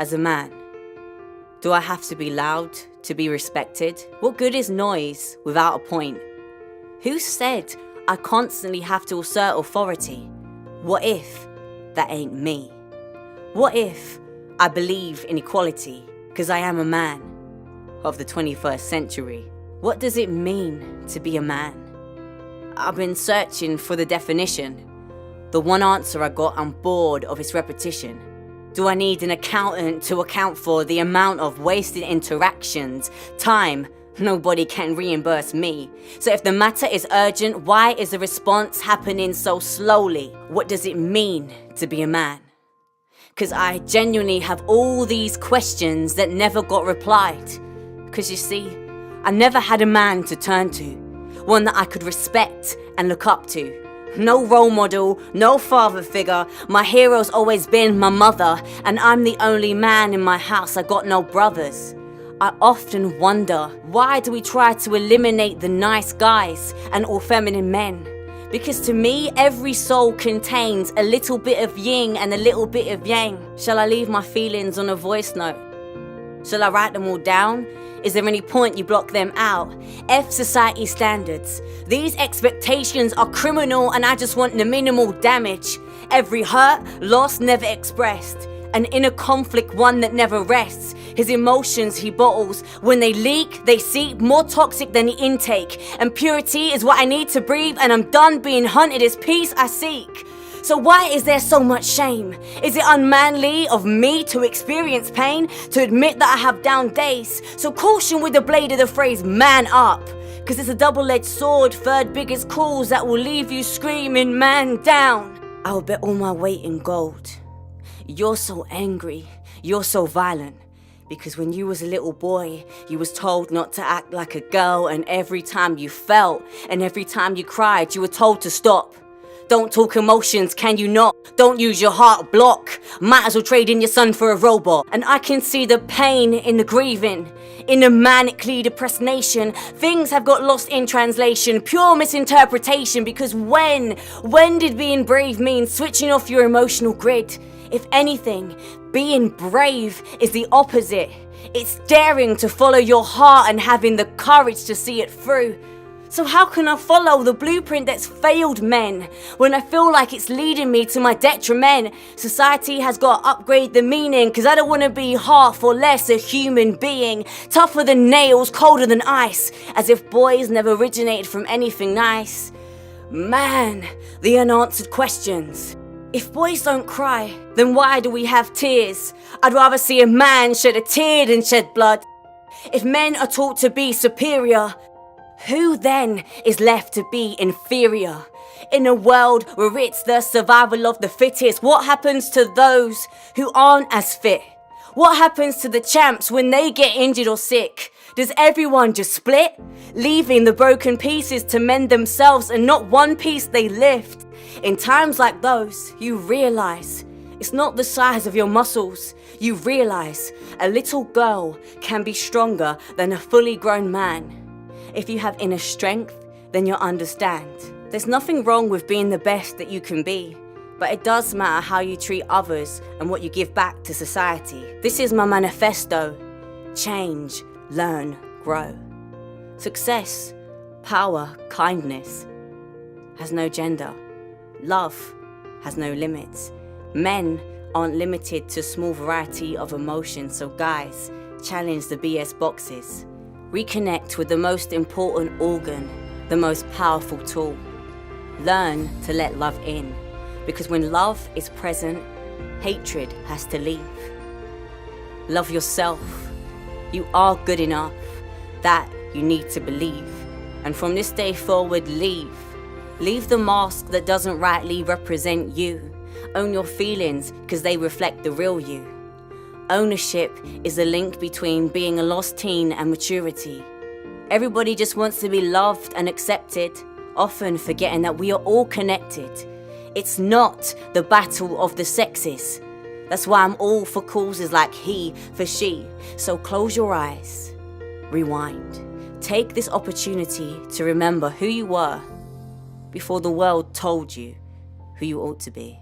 as a man? Do I have to be loud to be respected? What good is noise without a point? Who said I constantly have to assert authority? What if that ain't me? What if I believe in equality because I am a man of the 21st century? What does it mean to be a man? I've been searching for the definition. The one answer I got, I'm bored of its repetition. Do I need an accountant to account for the amount of wasted interactions? Time, nobody can reimburse me. So if the matter is urgent, why is the response happening so slowly? What does it mean to be a man? Cause I genuinely have all these questions that never got replied. Cause you see, I never had a man to turn to, one that I could respect and look up to. No role model, no father figure. My hero's always been my mother, and I'm the only man in my house. I got no brothers. I often wonder, why do we try to eliminate the nice guys and all feminine men? Because to me, every soul contains a little bit of yin and a little bit of yang. Shall I leave my feelings on a voice note? Shall I write them all down? Is there any point you block them out? F society standards. These expectations are criminal and I just want the minimal damage. Every hurt, loss never expressed. An inner conflict, one that never rests. His emotions he bottles. When they leak, they seep, more toxic than the intake. And purity is what I need to breathe, and I'm done being hunted, it's peace I seek. So why is there so much shame? Is it unmanly of me to experience pain? To admit that I have down days? So caution with the blade of the phrase, man up. Cause it's a double-edged sword, third biggest cause that will leave you screaming, man down. I'll bet all my weight in gold. You're so angry, you're so violent. Because when you was a little boy, you was told not to act like a girl, and every time you felt and every time you cried, you were told to stop. Don't talk emotions, can you not? Don't use your heart, block. Might as well trade in your son for a robot. And I can see the pain in the grieving. In a manically depressed nation, things have got lost in translation. Pure misinterpretation, because when did being brave mean switching off your emotional grid? If anything, being brave is the opposite. It's daring to follow your heart and having the courage to see it through. So how can I follow the blueprint that's failed men when I feel like it's leading me to my detriment? Society has got to upgrade the meaning, cause I don't want to be half or less a human being. Tougher than nails, colder than ice, as if boys never originated from anything nice. Man, the unanswered questions. If boys don't cry, then why do we have tears? I'd rather see a man shed a tear than shed blood. If men are taught to be superior, who then is left to be inferior? In a world where it's the survival of the fittest, what happens to those who aren't as fit? What happens to the champs when they get injured or sick? Does everyone just split, leaving the broken pieces to mend themselves and not one piece they lift? In times like those, you realize it's not the size of your muscles. You realize a little girl can be stronger than a fully grown man. If you have inner strength, then you'll understand. There's nothing wrong with being the best that you can be, but it does matter how you treat others and what you give back to society. This is my manifesto. Change, learn, grow. Success, power, kindness has no gender. Love has no limits. Men aren't limited to a small variety of emotions, so guys, challenge the BS boxes. Reconnect with the most important organ, the most powerful tool. Learn to let love in, because when love is present, hatred has to leave. Love yourself. You are good enough. That you need to believe. And from this day forward, leave. Leave the mask that doesn't rightly represent you. Own your feelings, because they reflect the real you. Ownership is the link between being a lost teen and maturity. Everybody just wants to be loved and accepted, often forgetting that we are all connected. It's not the battle of the sexes. That's why I'm all for causes like he for she. So close your eyes, rewind. Take this opportunity to remember who you were before the world told you who you ought to be.